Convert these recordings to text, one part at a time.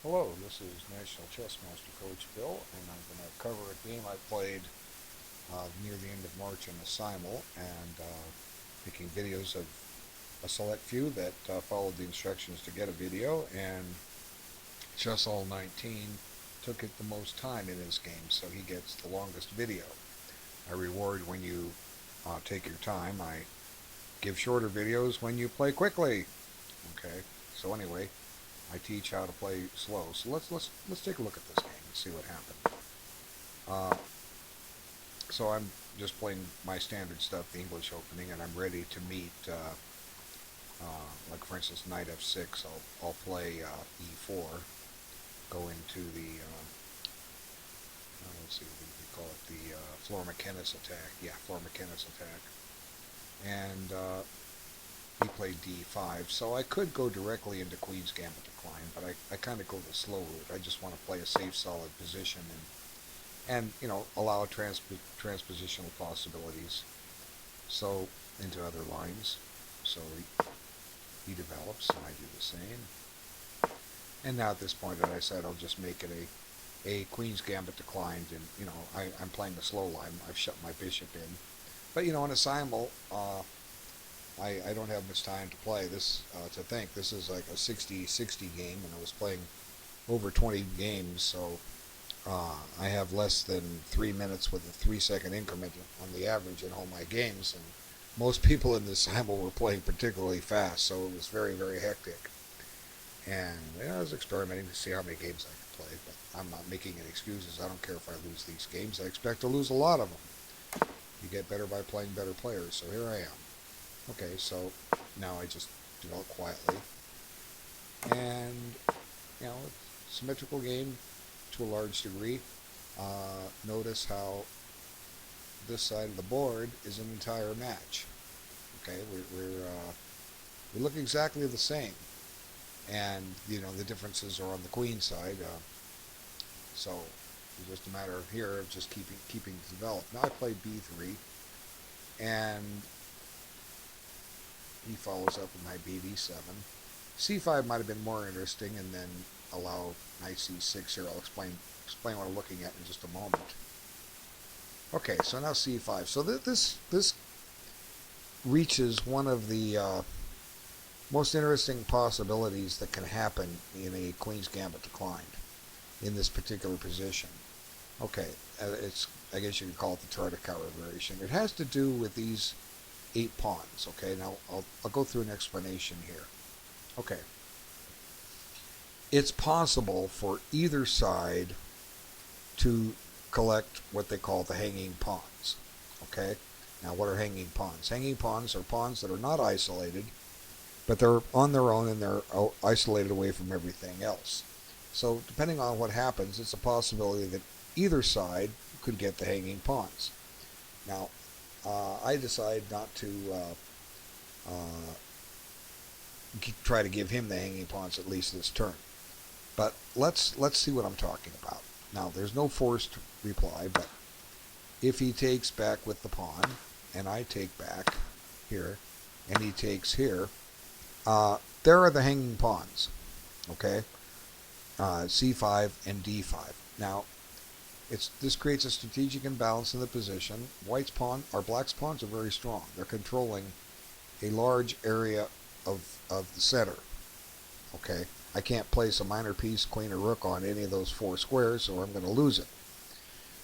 Hello, this is National Chess Master Coach Bill, and I'm going to cover a game I played near the end of March in a simul, and making videos of a select few that followed the instructions to get a video, and Chesssol19 took it the most time in his game, so he gets the longest video. I reward when you take your time. I give shorter videos when you play quickly. Okay, so anyway, I teach how to play slow. So let's take a look at this game and see what happened. Uh, so I'm just playing my standard stuff, the English opening, and I'm ready to meet. Like for instance, knight f6. I'll play e4, go into the let's see what we call it, the floor McKennis attack. Yeah, floor McKennis attack, and he played d5. So I could go directly into Queen's Gambit decline, but I kind of go the slow route. I just want to play a safe, solid position and allow transpositional possibilities. So into other lines. So he develops, and I do the same. And now at this point, as I said, I'll just make it a Queen's Gambit declined, and I'm playing the slow line. I've shut my bishop in, but in a simul, I don't have much time to play this, to think. This is like a 60-60 game, and I was playing over 20 games, so I have less than 3 minutes with a 3-second increment on the average in all my games, and most people in this simul were playing particularly fast, so it was very, very hectic. And I was experimenting to see how many games I could play, but I'm not making any excuses. I don't care if I lose these games. I expect to lose a lot of them. You get better by playing better players, so here I am. Okay, so now I just develop quietly. And, symmetrical game to a large degree. Notice how this side of the board is an entire match. Okay, we look exactly the same. And, the differences are on the queen side. So it's just a matter of here of just keeping to develop. Now I play b3, and he follows up with my b7. c5 might have been more interesting, and then allow knight c6 here. I'll explain what I'm looking at in just a moment. Okay, so now c5. So this reaches one of the most interesting possibilities that can happen in a Queen's Gambit declined in this particular position. Okay, I guess you could call it the Tartakower variation. It has to do with these 8 pawns. Okay, now I'll go through an explanation here. Okay, it's possible for either side to collect what they call the hanging pawns. Okay, now what are hanging pawns? Hanging pawns are pawns that are not isolated, but they're on their own and they're isolated away from everything else. So depending on what happens, it's a possibility that either side could get the hanging pawns. Now, I decide not to try to give him the hanging pawns at least this turn. But let's see what I'm talking about. Now, there's no forced reply, but if he takes back with the pawn, and I take back here, and he takes here, there are the hanging pawns, okay? C5 and D5. Now, this creates a strategic imbalance in the position. Black's pawns are very strong. They're controlling a large area of the center, okay? I can't place a minor piece, queen or rook on any of those 4 squares, or I'm going to lose it.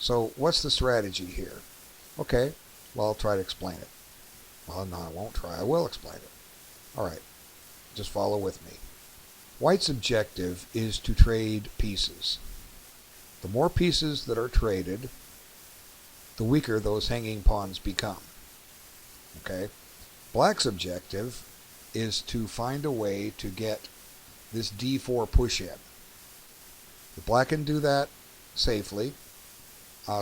So what's the strategy here? Okay, well, I'll try to explain it. Well, no, I won't try. I will explain it. All right, just follow with me. White's objective is to trade pieces. The more pieces that are traded, the weaker those hanging pawns become. Okay? Black's objective is to find a way to get this d4 push in. If Black can do that safely,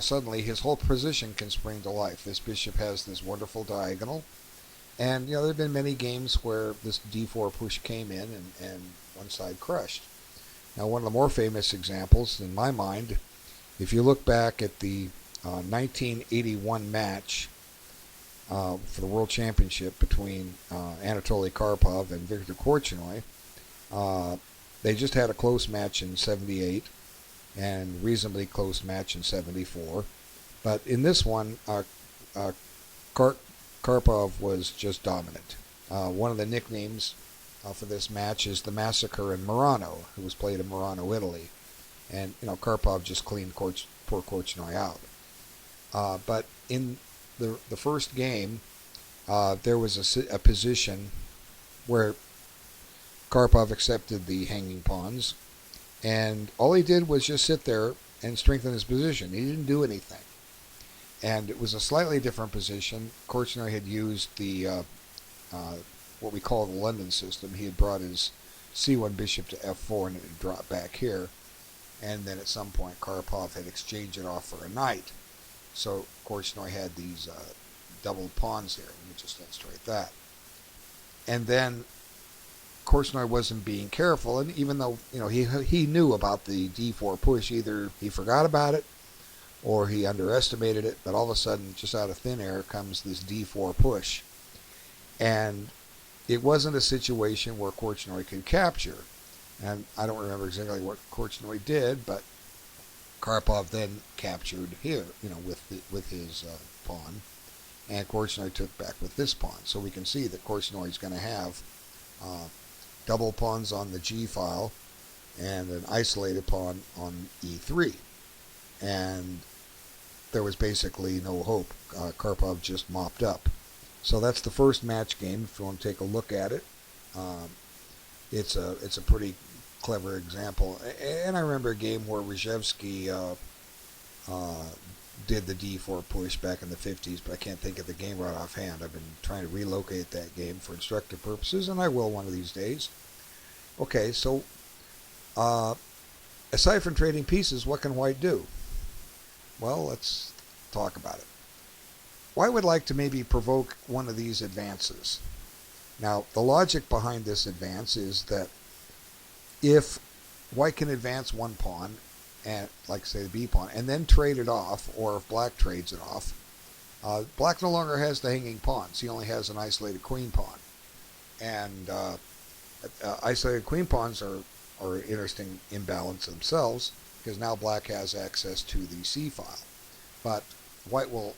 suddenly his whole position can spring to life. This bishop has this wonderful diagonal, and there have been many games where this d4 push came in and one side crushed. Now, one of the more famous examples in my mind, if you look back at the 1981 match for the World Championship between Anatoly Karpov and Viktor Korchnoi, They just had a close match in 78 and reasonably close match in 74. But in this one, uh, Karpov was just dominant. One of the nicknames for this match is the Massacre in Murano. It was played in Murano, Italy. And, Karpov just cleaned poor Korchnoi out. But in the first game, there was a position where Karpov accepted the hanging pawns, and all he did was just sit there and strengthen his position. He didn't do anything. And it was a slightly different position. Korchnoi had used the what we call the London system. He had brought his c1 bishop to f4, and it had dropped back here. And then at some point, Karpov had exchanged it off for a knight. So Korchnoi had these double pawns here. Let me just illustrate that. And then Korchnoi wasn't being careful, and even though he knew about the d4 push, either he forgot about it or he underestimated it, but all of a sudden, just out of thin air, comes this d4 push. And it wasn't a situation where Korchnoi could capture. And I don't remember exactly what Korchnoi did, but Karpov then captured here, with his pawn, and Korchnoi took back with this pawn. So we can see that Korchnoi is going to have double pawns on the G file and an isolated pawn on E3. And there was basically no hope. Karpov just mopped up. So that's the first match game. If you want to take a look at it, it's a pretty clever example. And I remember a game where Rzhevsky did the d4 push back in the 50s, but I can't think of the game right offhand. I've been trying to relocate that game for instructive purposes, and I will one of these days. Okay, so aside from trading pieces, what can White do? Well, let's talk about it. White would like to maybe provoke one of these advances. Now, the logic behind this advance is that if White can advance one pawn, and like say the B pawn, and then trade it off, or if Black trades it off, Black no longer has the hanging pawns. He only has an isolated queen pawn. And isolated queen pawns are an interesting imbalance themselves, because now Black has access to the C file. But White will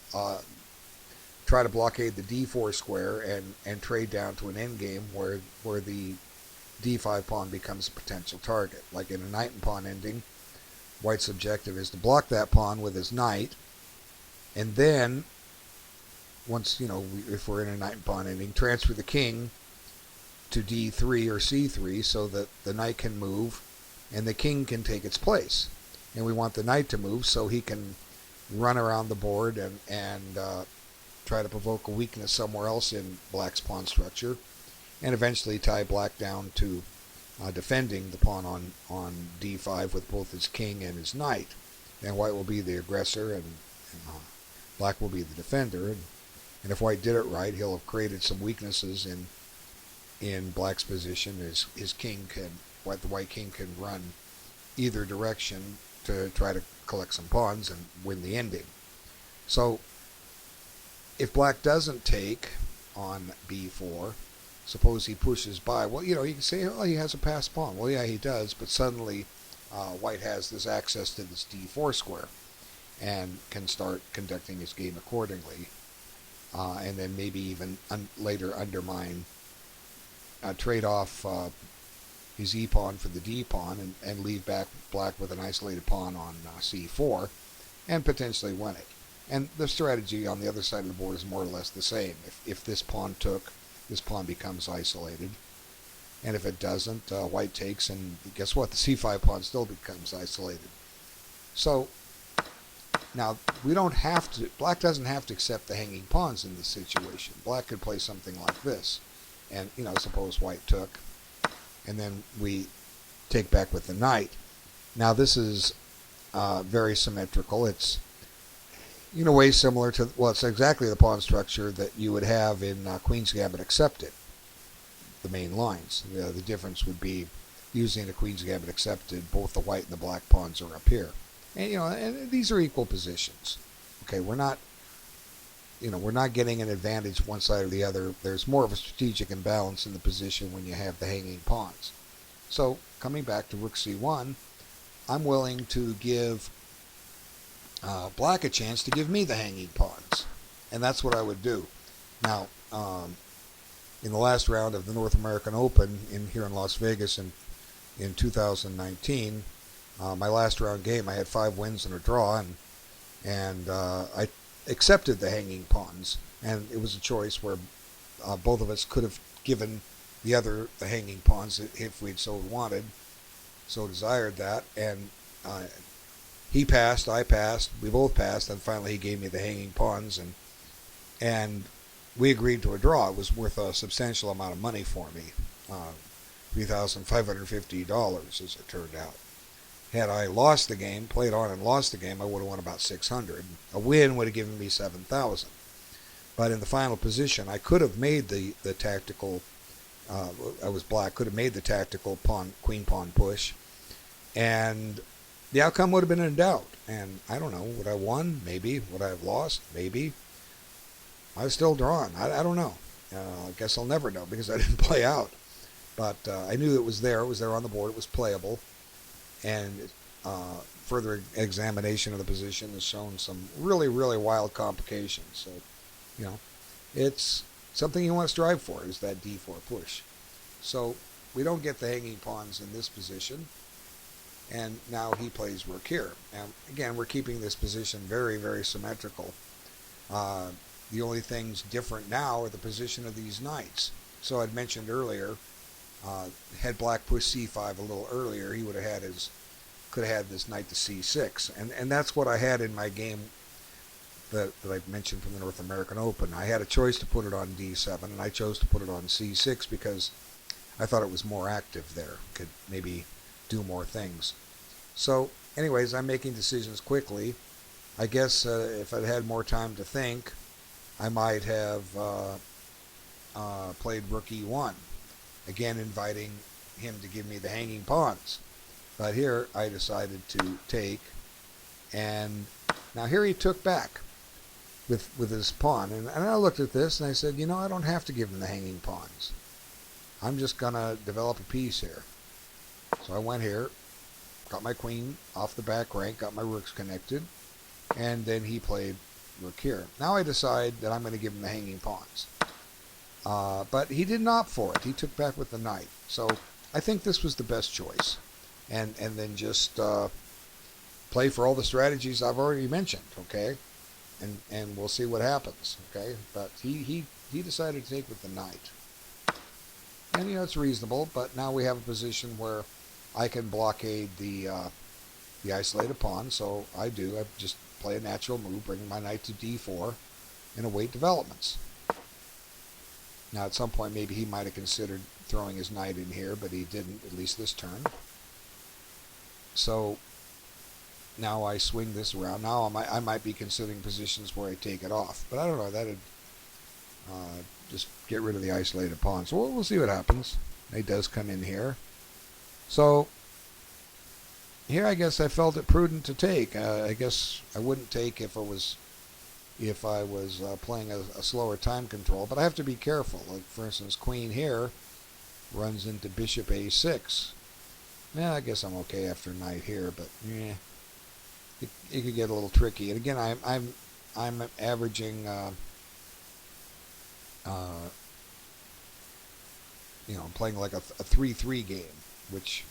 try to blockade the D4 square and trade down to an endgame where the D5 pawn becomes a potential target. Like in a knight and pawn ending, White's objective is to block that pawn with his knight, and then once, if we're in a knight and pawn ending, transfer the king to D3 or C3 so that the knight can move and the king can take its place. And we want the knight to move so he can run around the board and try to provoke a weakness somewhere else in Black's pawn structure, and eventually tie Black down to defending the pawn on D5 with both his king and his knight. And White will be the aggressor, and Black will be the defender. And if White did it right, he'll have created some weaknesses in Black's position. His king the White king can run either direction to try to collect some pawns and win the ending. So if Black doesn't take on B4, suppose he pushes by, well, you can say, oh, he has a passed pawn. Well, yeah, he does, but suddenly White has this access to this D4 square and can start conducting his game accordingly, and then maybe even later undermine, trade off his E pawn for the D pawn and leave back Black with an isolated pawn on C4 and potentially win it. And the strategy on the other side of the board is more or less the same. If this pawn took, this pawn becomes isolated. And if it doesn't, White takes, and guess what? The C5 pawn still becomes isolated. So now we don't have to, Black doesn't have to accept the hanging pawns in this situation. Black could play something like this. And, suppose White took, and then we take back with the knight. Now this is very symmetrical. It's in a way similar to, well, it's exactly the pawn structure that you would have in Queen's Gambit Accepted, the main lines. The difference would be, using the Queen's Gambit Accepted, both the white and the black pawns are up here. And, and these are equal positions. Okay, we're not getting an advantage one side or the other. There's more of a strategic imbalance in the position when you have the hanging pawns. So coming back to rook c1, I'm willing to give black a chance to give me the hanging pawns. And that's what I would do. Now, in the last round of the North American Open here in Las Vegas in 2019, my last round game, I had 5 wins and a draw, and I accepted the hanging pawns. And it was a choice where both of us could have given the other the hanging pawns if we'd so wanted, so desired that. And he passed, I passed, we both passed, and finally he gave me the hanging pawns, and we agreed to a draw. It was worth a substantial amount of money for me, $3,550 as it turned out. Had I lost the game, played on and lost the game, I would have won about $600. A win would have given me $7,000. But in the final position, I could have made the tactical. I was black. Could have made the tactical queen pawn push, and the outcome would have been in doubt. And I don't know. Would I have won? Maybe. Would I have lost? Maybe. I was still drawn. I don't know. I guess I'll never know because I didn't play out. But I knew it was there. It was there on the board. It was playable. And further examination of the position has shown some really, really wild complications. So, it's something you want to strive for, is that d4 push. So we don't get the hanging pawns in this position. And now he plays rook here. And again, we're keeping this position very, very symmetrical. The only things different now are the position of these knights. So I'd mentioned earlier, had black pushed c5 a little earlier, he could have had this knight to c6. And that's what I had in my game that I mentioned from the North American Open. I had a choice to put it on d7, and I chose to put it on c6 because I thought it was more active there, could maybe do more things. So anyways, I'm making decisions quickly. I guess if I'd had more time to think, I might have played rook e1, again inviting him to give me the hanging pawns. But here I decided to take, and now here he took back with his pawn. And I looked at this and I said, I don't have to give him the hanging pawns. I'm just going to develop a piece here. So I went here, got my queen off the back rank, got my rooks connected, and then he played rook here. Now I decide that I'm going to give him the hanging pawns. But he didn't opt for it. He took back with the knight. So I think this was the best choice. And then just play for all the strategies I've already mentioned, okay? And we'll see what happens, okay? But he decided to take with the knight. And, it's reasonable, but now we have a position where I can blockade the isolated pawn, so I do. I just play a natural move, bringing my knight to d4, and await developments. Now, at some point, maybe he might have considered throwing his knight in here, but he didn't, at least this turn. So now I swing this around. Now I might be considering positions where I take it off, but I don't know. That'd just get rid of the isolated pawn. So we'll see what happens. He does come in here. So here I guess I felt it prudent to take. I guess I wouldn't take if I was playing a slower time control, but I have to be careful. Like, for instance, queen here runs into bishop a6. Yeah, I guess I'm okay after knight here, but yeah, it could get a little tricky. And again, I'm averaging I'm playing like a 3-3 game, which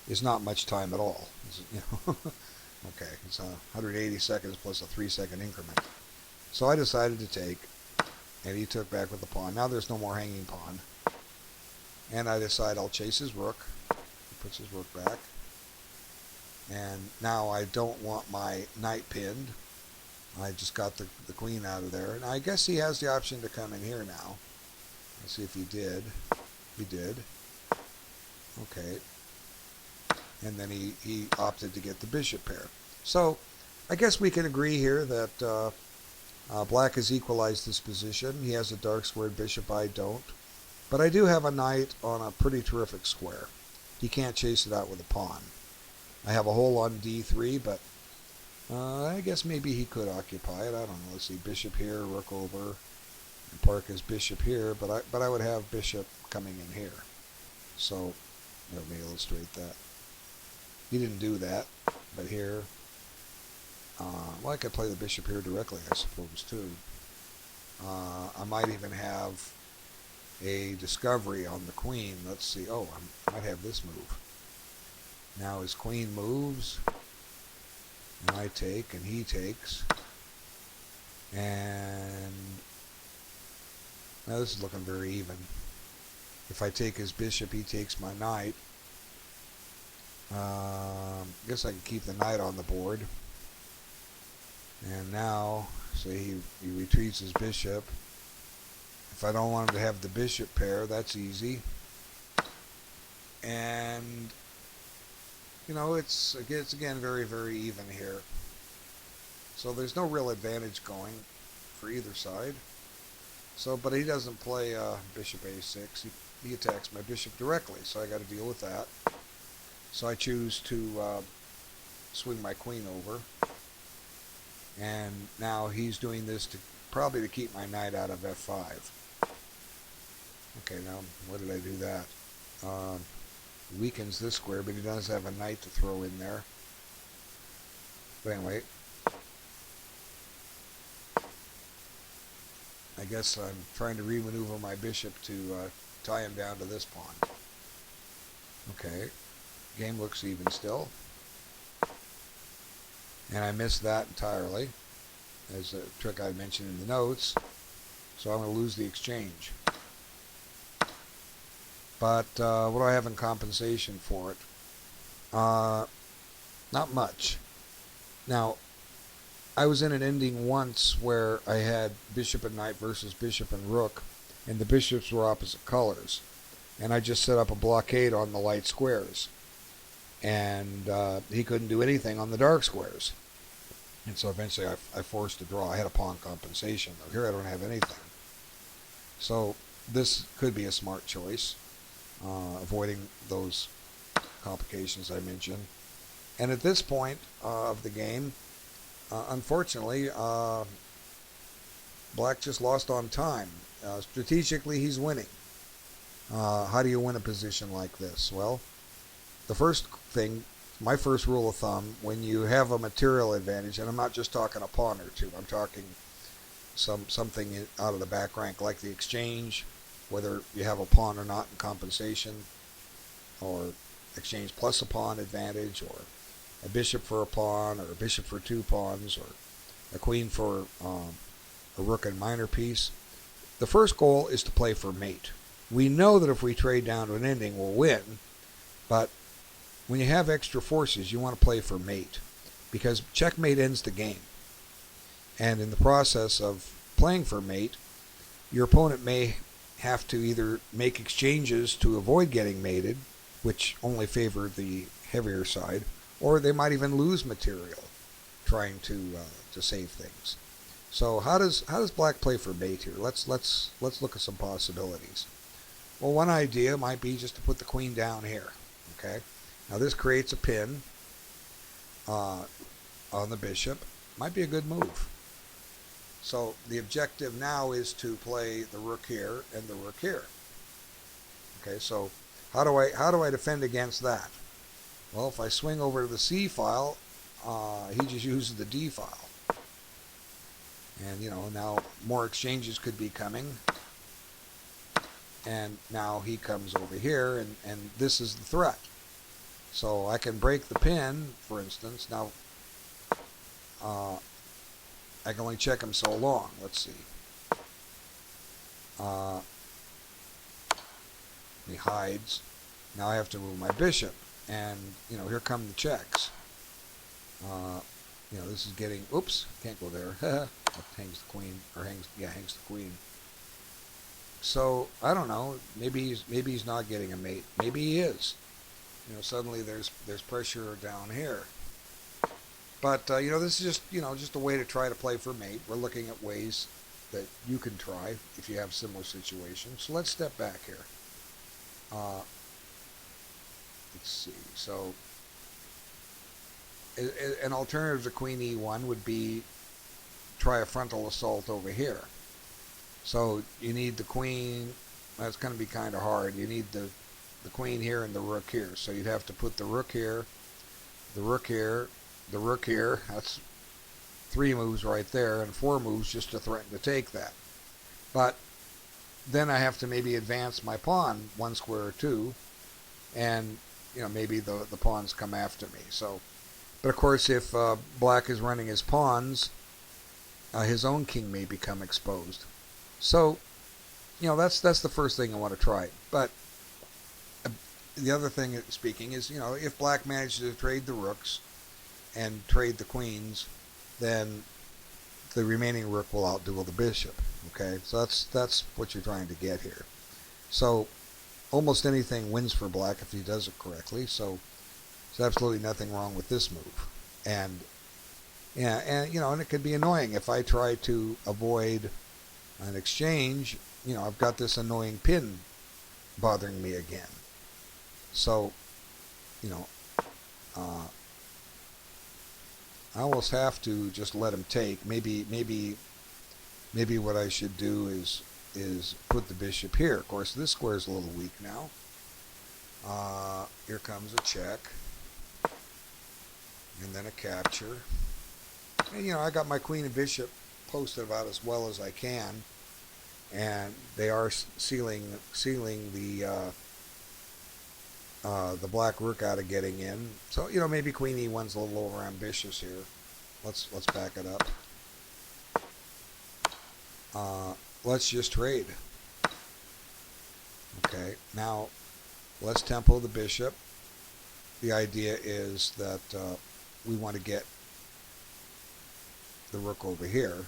is not much time at all. Okay, it's 180 seconds plus a 3-second increment. So I decided to take, and he took back with the pawn. Now there's no more hanging pawn. And I decide I'll chase his rook. He puts his rook back. And now I don't want my knight pinned. I just got the queen out of there. And I guess he has the option to come in here now. Let's see if he did. He did. Okay. And then he opted to get the bishop pair. So I guess we can agree here that black has equalized this position. He has a dark squared bishop. I don't. But I do have a knight on a pretty terrific square. He can't chase it out with a pawn. I have a hole on d3, but I guess maybe he could occupy it. I don't know. Let's see. Bishop here, rook over, and park his bishop here. But I would have bishop coming in here. So Let me illustrate that. He didn't do that, but here, well, I could play the bishop here directly, I suppose, too. I might even have a discovery on the queen. Let's see. Oh, I might have this move. Now his queen moves, and I take, and he takes. And now this is looking very even. If I take his bishop, he takes my knight. I guess I can keep the knight on the board. And now, say he retreats his bishop. If I don't want him to have the bishop pair, that's easy. And, you know, it's again very, very even here. So there's no real advantage going for either side. So, but he doesn't play bishop a6. He attacks my bishop directly, so I got to deal with that. So I choose to swing my queen over. And now he's doing this probably to keep my knight out of f5. Okay, now what did I do that? Weakens this square, but he does have a knight to throw in there. But anyway, I guess I'm trying to remaneuver my bishop to tie him down to this pawn. Okay, game looks even still. And I missed that entirely, as a trick I mentioned in the notes. So I'm going to lose the exchange. But what do I have in compensation for it? Not much. Now, I was in an ending once where I had bishop and knight versus bishop and rook, and the bishops were opposite colors. And I just set up a blockade on the light squares. And he couldn't do anything on the dark squares. And so eventually I forced a draw. I had a pawn compensation, though. Here I don't have anything. So this could be a smart choice, avoiding those complications I mentioned. And at this point of the game, unfortunately, Black just lost on time. Strategically, he's winning. How do you win a position like this? Well, the first thing, my first rule of thumb, when you have a material advantage, and I'm not just talking a pawn or two, I'm talking something out of the back rank, like the exchange, whether you have a pawn or not in compensation, or exchange plus a pawn advantage, or a bishop for a pawn, or a bishop for 2 pawns, or a queen for a rook and minor piece. The first goal is to play for mate. We know that if we trade down to an ending, we'll win, but when you have extra forces, you want to play for mate, because checkmate ends the game. And in the process of playing for mate, your opponent may have to either make exchanges to avoid getting mated, which only favor the heavier side, or they might even lose material trying to save things. So how does Black play for mate here? Let's look at some possibilities. Well, one idea might be just to put the queen down here. Okay. Now this creates a pin on the bishop. Might be a good move. So the objective now is to play the rook here and the rook here. Okay, so how do I defend against that? Well, if I swing over to the C file, he just uses the D file. And you know, now more exchanges could be coming. And now he comes over here, and this is the threat. So I can break the pin, for instance. Now, I can only check him so long. Let's see. He hides. Now I have to move my bishop. And, you know, here come the checks. You know, this is getting... Oops, can't go there. Hangs the queen. Or hangs the queen. So, I don't know. Maybe he's not getting a mate. Maybe he is. You know, suddenly there's pressure down here. But, you know, this is just, you know, just a way to try to play for mate. We're looking at ways that you can try if you have similar situations. So let's step back here. Let's see. So, an alternative to queen e1 would be try a frontal assault over here. So you need the queen. That's going to be kind of hard. You need the the queen here and the rook here. So you'd have to put the rook here, the rook here, the rook here. That's 3 moves right there, and 4 moves just to threaten to take that. But then I have to maybe advance my pawn 1 square or 2, and maybe the pawns come after me. So, but of course, if black is running his pawns, his own king may become exposed. So, that's the first thing I want to try. But the other thing speaking is, if black manages to trade the rooks and trade the queens, then the remaining rook will outduel the bishop. Okay, so that's what you're trying to get here. So almost anything wins for black if he does it correctly. So there's absolutely nothing wrong with this move. And yeah, and it could be annoying if I try to avoid an exchange. I've got this annoying pin bothering me again. So I almost have to just let him take. Maybe what I should do is put the bishop here. Of course, this square is a little weak now. Here comes a check, and then a capture. And I got my queen and bishop posted about as well as I can, and they are sealing the black rook out of getting in. So maybe queen e1's a little over ambitious here. Let's back it up. Let's just trade. Okay, now let's tempo the bishop. The idea is that we want to get the rook over here.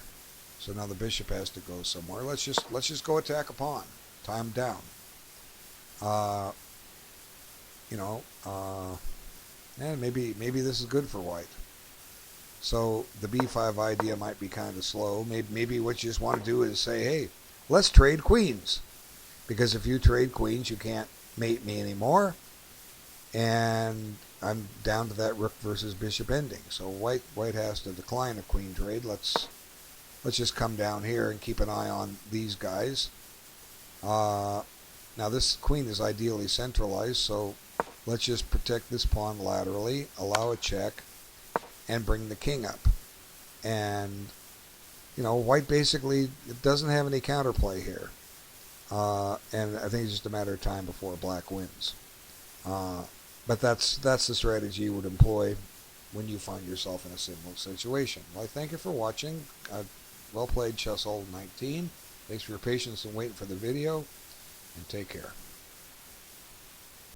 So now the bishop has to go somewhere. Let's just go attack a pawn. Tie him down. And maybe this is good for white. So the b5 idea might be kind of slow. Maybe what you just want to do is say, hey, let's trade queens. Because if you trade queens, you can't mate me anymore. And I'm down to that rook versus bishop ending. So white has to decline a queen trade. Let's just come down here and keep an eye on these guys. Now this queen is ideally centralized, so let's just protect this pawn laterally, allow a check, and bring the king up. And white basically doesn't have any counterplay here. And I think it's just a matter of time before black wins. But that's the strategy you would employ when you find yourself in a similar situation. Well, I thank you for watching. Well played, Chesssol19. Thanks for your patience and waiting for the video, and take care.